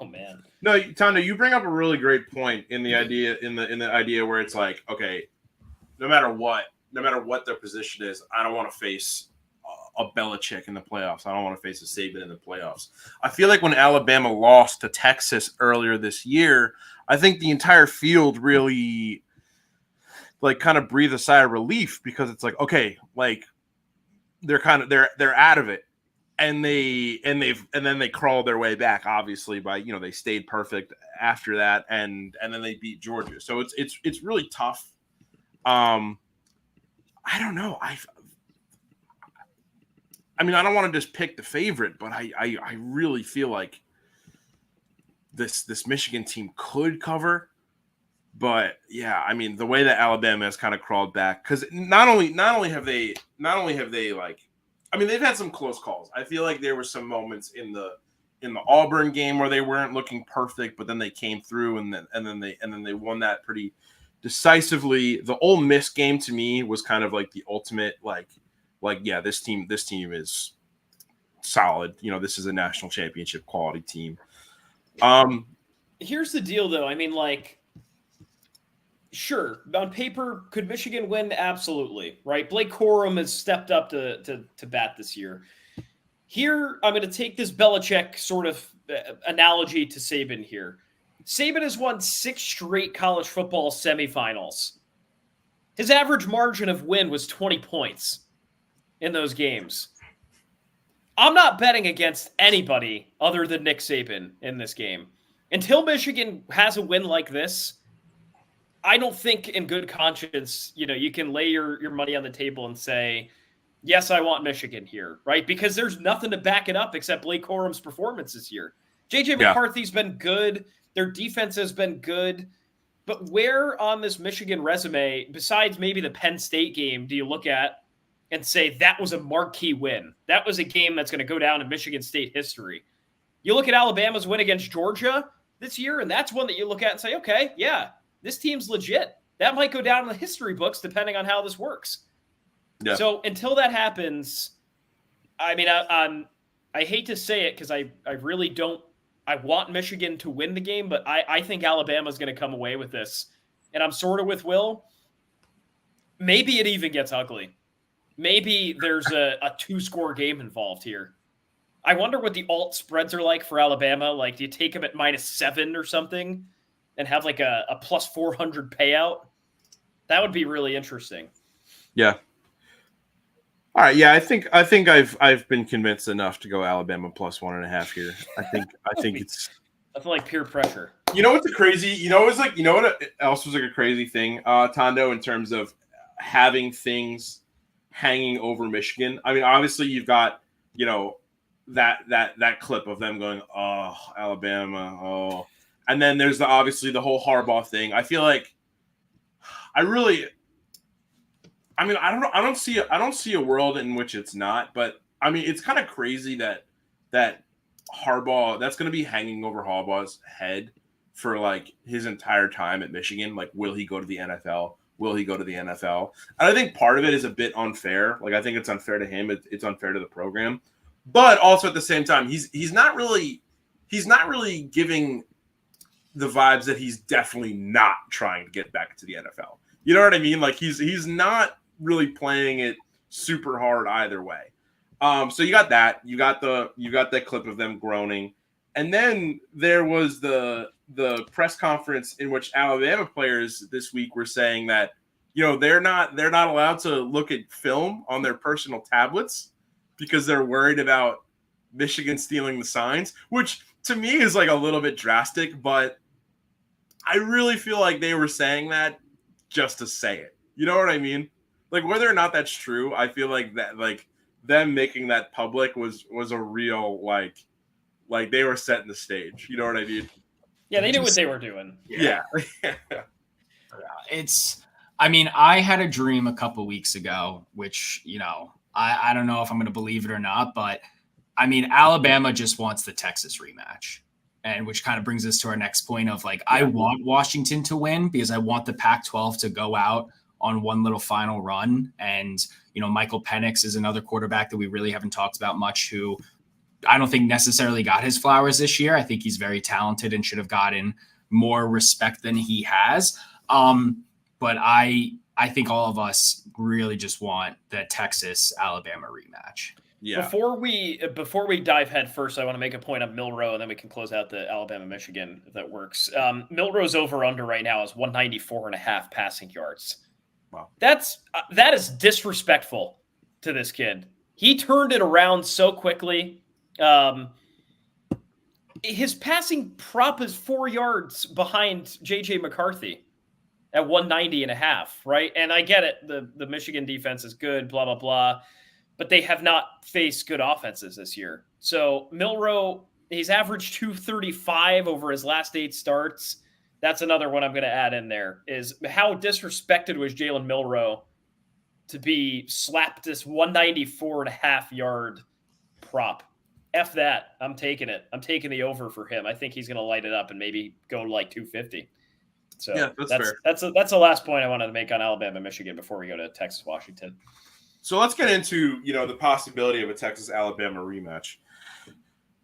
Oh man. No, Tondo, you bring up a really great point in the idea idea where it's like, okay, no matter what their position is, I don't want to face a Belichick in the playoffs. I don't want to face a Saban in the playoffs. I feel like when Alabama lost to Texas earlier this year, I think the entire field really kind of breathed a sigh of relief because it's like, okay, they're out of it. And then they crawled their way back, obviously, by they stayed perfect after that, and then they beat Georgia. So it's really tough. I don't know. I mean, I don't want to just pick the favorite, but I really feel like this Michigan team could cover. But yeah, I mean, the way that Alabama has kind of crawled back, because not only have they I mean, they've had some close calls. I feel like there were some moments in in the Auburn game where they weren't looking perfect, but then they came through and then they won that pretty decisively. The Ole Miss game to me was kind of like the ultimate yeah, this team is solid. This is a national championship quality team. Here's the deal, though. I mean, sure, on paper, could Michigan win? Absolutely, right? Blake Corum has stepped up to bat this year. Here, I'm going to take this Belichick sort of analogy to Saban here. Saban has won 6 straight college football semifinals. His average margin of win was 20 points in those games. I'm not betting against anybody other than Nick Saban in this game. Until Michigan has a win like this, I don't think in good conscience, you can lay your money on the table and say, yes, I want Michigan here, right? Because there's nothing to back it up except Blake Corum's performance this year. J.J. McCarthy's been good. Their defense has been good. But where on this Michigan resume, besides maybe the Penn State game, do you look at and say that was a marquee win? That was a game that's going to go down in Michigan State history. You look at Alabama's win against Georgia this year, and that's one that you look at and say, okay, yeah, this team's legit. That might go down in the history books depending on how this works. Yeah. So until that happens, I mean, I hate to say it because I really don't. I want Michigan to win the game, but I think Alabama's going to come away with this. And I'm sort of with Will. Maybe it even gets ugly. Maybe there's a 2-score game involved here. I wonder what the alt spreads are like for Alabama. Like, do you take them at -7 or something and have like a plus 400 payout? That would be really interesting. Yeah. All right. Yeah, I think I've been convinced enough to go Alabama plus 1.5 here. I think it's. I feel like peer pressure. What's a crazy? What else was like a crazy thing, Tondo, in terms of having things hanging over Michigan. I mean, obviously you've got that clip of them going, oh, Alabama, oh, and then there's obviously the whole Harbaugh thing. I feel like I don't see a world in which it's not, but I mean, it's kind of crazy that Harbaugh, that's going to be hanging over Harbaugh's head for like his entire time at Michigan. Like, will he go to the NFL? Will he go to the NFL? And I think part of it is a bit unfair. Like, I think it's unfair to him. It's unfair to the program, but also at the same time, he's not really giving the vibes that he's definitely not trying to get back to the NFL. You know what I mean? Like, he's not really playing it super hard either way. So you got that. You got that clip of them groaning, and then there was the press conference in which Alabama players this week were saying that they're not allowed to look at film on their personal tablets because they're worried about Michigan stealing the signs, which to me is like a little bit drastic, but I really feel like they were saying that just to say it. You know what I mean? Like, whether or not that's true, I feel like that, like, them making that public was a real like they were setting the stage. You know what I mean? Yeah, they knew what they were doing. Yeah. I mean, I had a dream a couple weeks ago, which, I don't know if I'm going to believe it or not, but I mean, Alabama just wants the Texas rematch. And which kind of brings us to our next point of like, I want Washington to win because I want the Pac-12 to go out on one little final run. And, Michael Penix is another quarterback that we really haven't talked about much, who I don't think necessarily got his flowers this year. I think he's very talented and should have gotten more respect than he has. But I think all of us really just want the Texas-Alabama rematch. Yeah. Before we dive head first, I want to make a point on Milroe, and then we can close out the Alabama-Michigan if that works. Milroe's over-under right now is 194.5 passing yards. Wow. That is disrespectful to this kid. He turned it around so quickly. His passing prop is 4 yards behind J.J. McCarthy at 190.5, right? And I get it. The Michigan defense is good, blah, blah, blah. But they have not faced good offenses this year. So Milroe, he's averaged 235 over his last 8 starts. That's another one I'm going to add in there, is how disrespected was Jalen Milroe to be slapped this 194.5 yard prop. F that. I'm taking it. I'm taking the over for him. I think he's going to light it up and maybe go to like 250. So Yeah, that's fair. That's the last point I wanted to make on Alabama, Michigan before we go to Texas, Washington. So let's get into, the possibility of a Texas-Alabama rematch.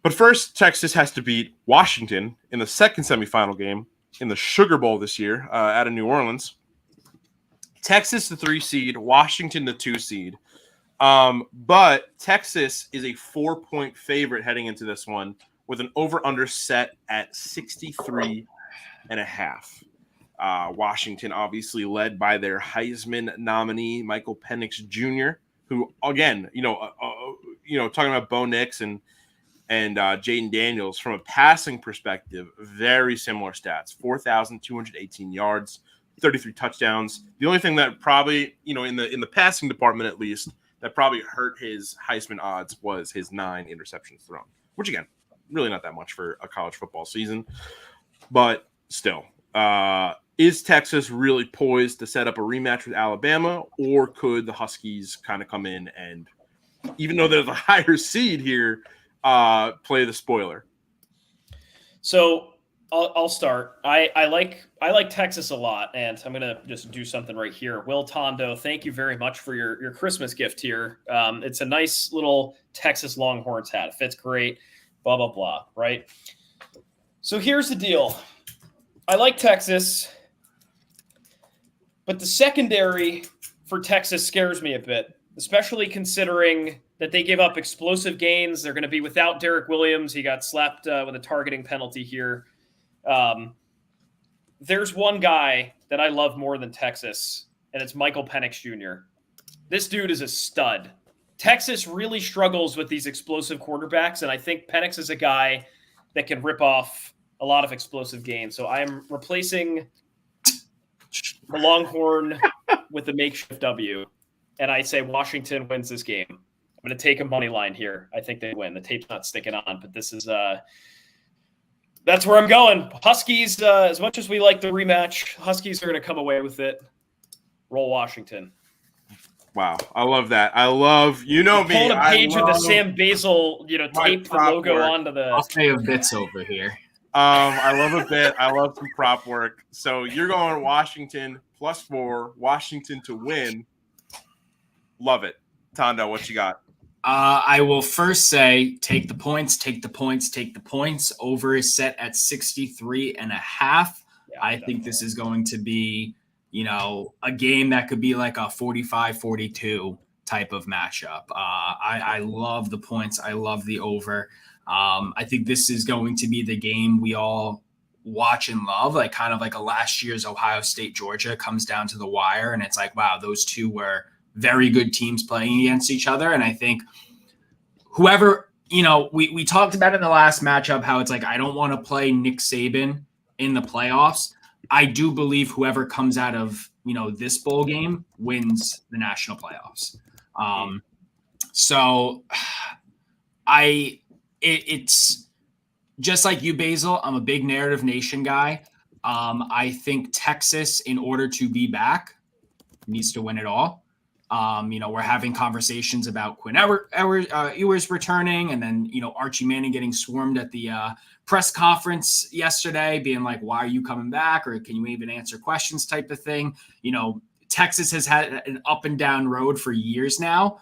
But first, Texas has to beat Washington in the second semifinal game in the Sugar Bowl this year out of New Orleans. Texas, the 3 seed, Washington, the 2 seed. But Texas is a 4-point favorite heading into this one with an over-under set at 63.5. Washington obviously led by their Heisman nominee, Michael Penix Jr., who, again, talking about Bo Nix and Jaden Daniels, from a passing perspective, very similar stats: 4,218 yards, 33 touchdowns. The only thing that probably, in the passing department at least, that probably hurt his Heisman odds was his 9 interceptions thrown, which, again, really not that much for a college football season, but still. Is Texas really poised to set up a rematch with Alabama, or could the Huskies kind of come in and, even though they're the higher seed here, play the spoiler? So I'll start. I like Texas a lot, and I'm gonna just do something right here. Will Tondo, thank you very much for your Christmas gift here. It's a nice little Texas Longhorns hat. It fits great. Blah blah blah. Right. So here's the deal. I like Texas, but the secondary for Texas scares me a bit, especially considering that they gave up explosive gains. They're going to be without Derek Williams. He got slapped with a targeting penalty here. There's one guy that I love more than Texas, and it's Michael Penix Jr. This dude is a stud. Texas really struggles with these explosive quarterbacks, and I think Penix is a guy that can rip off a lot of explosive gains. So I am replacing the Longhorn with the makeshift W, and I say Washington wins this game. I'm going to take a money line here. I think they win. The tape's not sticking on, but this is that's where I'm going. Huskies, as much as we like the rematch, Huskies are going to come away with it. Roll Washington. Wow, I love that. I love, me. Pulled a page with the Sam Basil, tape the logo work. onto the. I'll say a bits over here. I love a bit. I love some prop work. So you're going Washington +4, Washington to win. Love it. Tondo, what you got? I will first say take the points. Over is set at 63.5. Yeah, I think this is going to be, a game that could be like a 45-42 type of matchup. I love the points. I love the over. I think this is going to be the game we all watch and love, like kind of like a last year's Ohio State, Georgia comes down to the wire. And it's like, wow, those two were very good teams playing against each other. And I think whoever, we talked about in the last matchup, how it's like, I don't want to play Nick Saban in the playoffs. I do believe whoever comes out of, this bowl game wins the national playoffs. So it's just like you, Basil. I'm a big Narrative Nation guy. I think Texas, in order to be back, needs to win it all. We're having conversations about Quinn Ewers returning, and then, Archie Manning getting swarmed at the press conference yesterday, being like, why are you coming back? Or can you even answer questions type of thing? Texas has had an up and down road for years now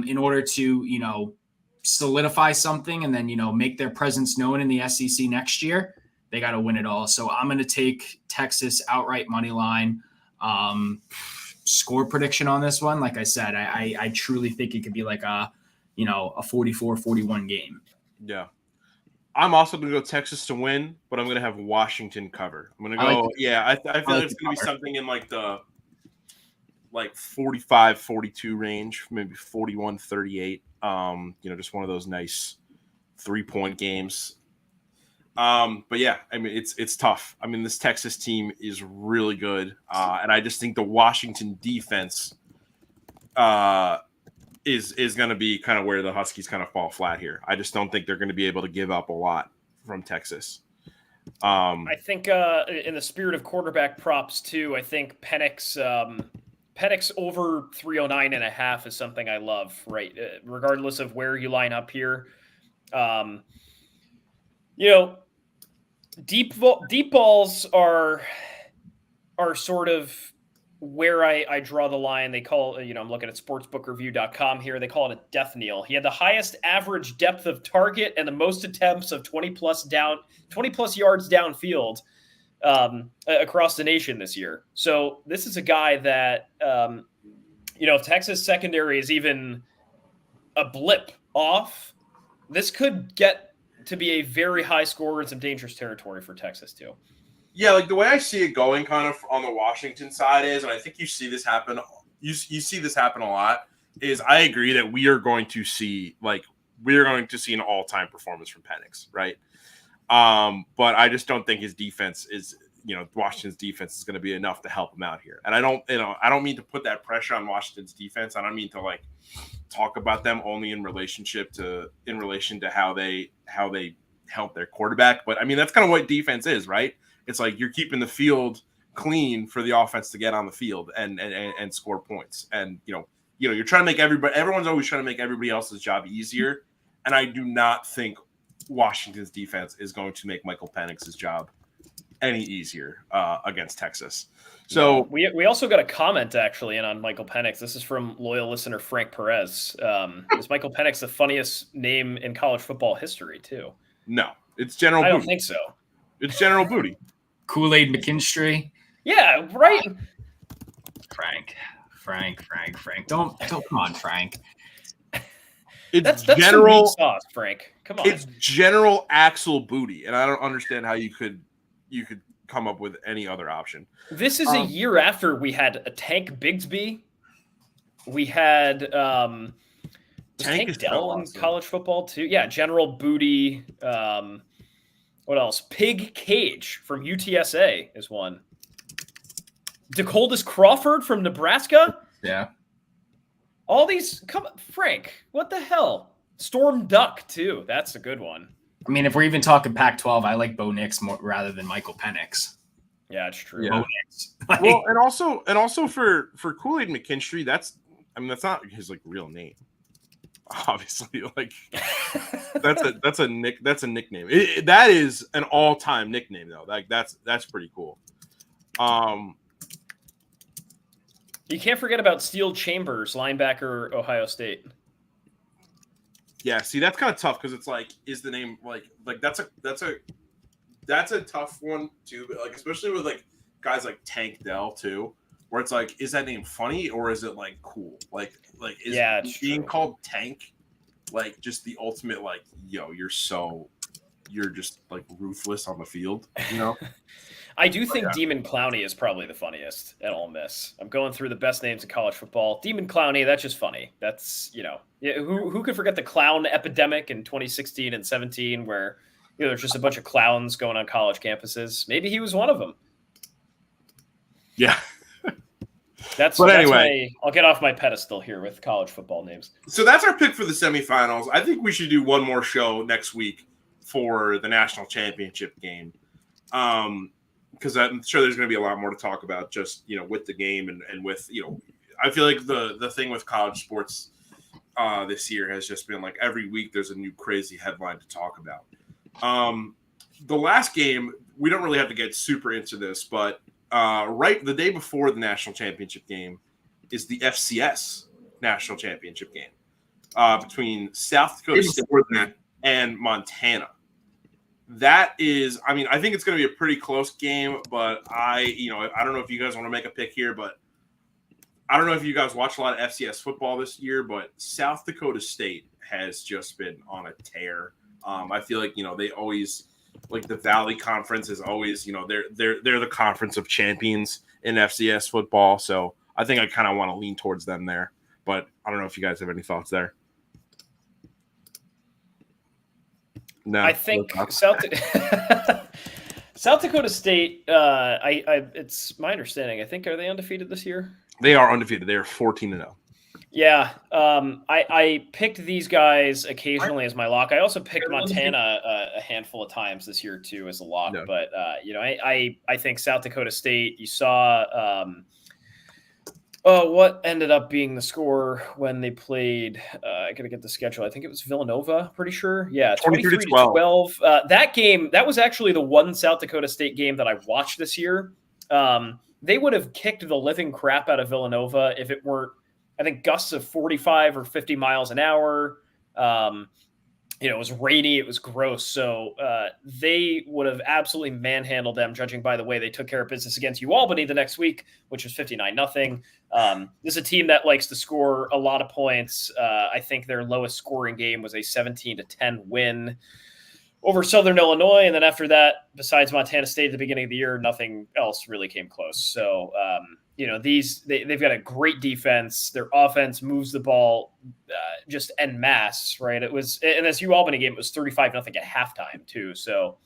in order to, solidify something and then, make their presence known in the SEC next year. They got to win it all. So I'm going to take Texas outright money line. Score prediction on this one, like I said, I truly think it could be like a 44-41 game. Yeah. I'm also going to go Texas to win, but I'm going to have Washington cover. I'm going to go, I feel like it's going to be something in like the 45-42 range, maybe 41-38. Just one of those nice 3-point games. But yeah, I mean, it's tough. I mean, this Texas team is really good. And I just think the Washington defense is going to be kind of where the Huskies kind of fall flat here. I just don't think they're going to be able to give up a lot from Texas. I think in the spirit of quarterback props too, I think Penix over 309.5 is something I love, right? Regardless of where you line up here. You know, deep balls are sort of where I draw the line. They call, I'm looking at sportsbookreview.com here. They call it a death kneel. He had the highest average depth of target and the most attempts of 20 plus yards downfield across the nation this year. So this is a guy that, if Texas secondary is even a blip off, this could get to be a very high score and some dangerous territory for Texas too. Yeah, like the way I see it going kind of on the Washington side is, and I think you see this happen, you see this happen a lot, is I agree that we are going to see an all-time performance from Penix, right? But I just don't think his defense is, Washington's defense is going to be enough to help him out here. And I don't mean to put that pressure on Washington's defense. I don't mean to talk about them only in relation to how they help their quarterback. But I mean, that's kind of what defense is, right? It's like you're keeping the field clean for the offense to get on the field and score points. And, you're trying to make everyone's always trying to make everybody else's job easier. And I do not think Washington's defense is going to make Michael Penix's job any easier against Texas. So we also got a comment actually in on Michael Penix. This is from loyal listener Frank Perez. Is Michael Penix the funniest name in college football history too? No, it's General I Booty. don't think so. It's General Booty. Kool-Aid McKinstry. Yeah, right. Frank. Don't come on, Frank. It's that's General sauce, Frank. Come on. It's General Axel Booty, and I don't understand how you could come up with any other option. This is a year after we had a Tank Bigsby. We had Tank Dell in college football too. Yeah, General Booty. What else? Pig Cage from UTSA is one. DeColdis Crawford from Nebraska. Yeah. All these, come on, Frank. What the hell? Storm Duck too. That's a good one. I mean, if we're even talking Pac-12, I like Bo Nix more rather than Michael Penix. Yeah, it's true. Yeah. Bo Nix. Well, and also for Kool-Aid McKinstry, that's not his real name. Obviously, that's a nickname. That is an all-time nickname though. That's pretty cool. You can't forget about Steel Chambers, linebacker, Ohio State. Yeah, see, that's kind of tough because it's is the name that's a tough one too, but especially with guys like Tank Dell too, where it's is that name funny or is it cool? Is being called Tank just the ultimate you're just ruthless on the field, I do think Demon Clowney is probably the funniest at Ole Miss. I'm going through the best names in college football. Demon Clowney, that's just funny. That's, who could forget the clown epidemic in 2016 and 17 where there's just a bunch of clowns going on college campuses. Maybe he was one of them. Yeah. Anyway, I'll get off my pedestal here with college football names. So that's our pick for the semifinals. I think we should do one more show next week for the national championship game. Because I'm sure there's going to be a lot more to talk about just, with the game and with, I feel like the thing with college sports this year has just been every week there's a new crazy headline to talk about. The last game, we don't really have to get super into this, but right the day before the national championship game is the FCS national championship game between South Dakota State and Montana. That is, I think it's going to be a pretty close game, but I don't know if you guys want to make a pick here, but I don't know if you guys watch a lot of FCS football this year, but South Dakota State has just been on a tear. I feel they always the Valley Conference is always, they're the conference of champions in FCS football. So I think I kind of want to lean towards them there, but I don't know if you guys have any thoughts there. No, I think South Dakota State. It's my understanding. I think are they undefeated this year? They are undefeated. They are 14-0. Yeah. I picked these guys occasionally as my lock. I also picked Montana a handful of times this year too as a lock. No. But I think South Dakota State. You saw What ended up being the score when they played? I gotta get the schedule. I think it was Villanova. Pretty sure. Yeah, 23-12. That game. That was actually the one South Dakota State game that I watched this year. They would have kicked the living crap out of Villanova if it weren't, I think, gusts of 45 or 50 miles an hour. It was rainy. It was gross. So they would have absolutely manhandled them, judging by the way they took care of business against UAlbany the next week, which was 59-0. This is a team that likes to score a lot of points. I think their lowest scoring game was a 17-10 win over Southern Illinois. And then after that, besides Montana State at the beginning of the year, nothing else really came close. So, they've got a great defense. Their offense moves the ball just en masse, right? It was, in this UAlbany game, it was 35-0 at halftime too. So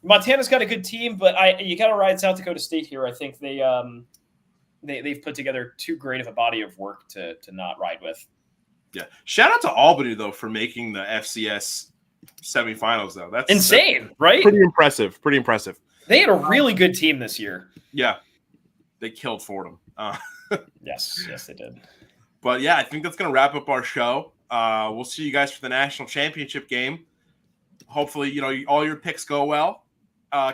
Montana's got a good team, but you got to ride South Dakota State here. I think they've put together too great of a body of work to not ride with. Yeah. Shout out to Albany though for making the FCS semifinals though. That's insane, right? Pretty impressive. Pretty impressive. They had a really good team this year. Yeah. They killed Fordham. Yes, they did. But yeah, I think that's going to wrap up our show. We'll see you guys for the national championship game. Hopefully, all your picks go well.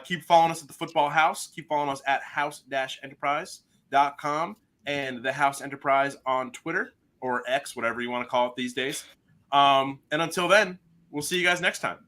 Keep following us at the Football House. Keep following us at house-enterprise.com and the House Enterprise on Twitter or X, whatever you want to call it these days. And until then, we'll see you guys next time.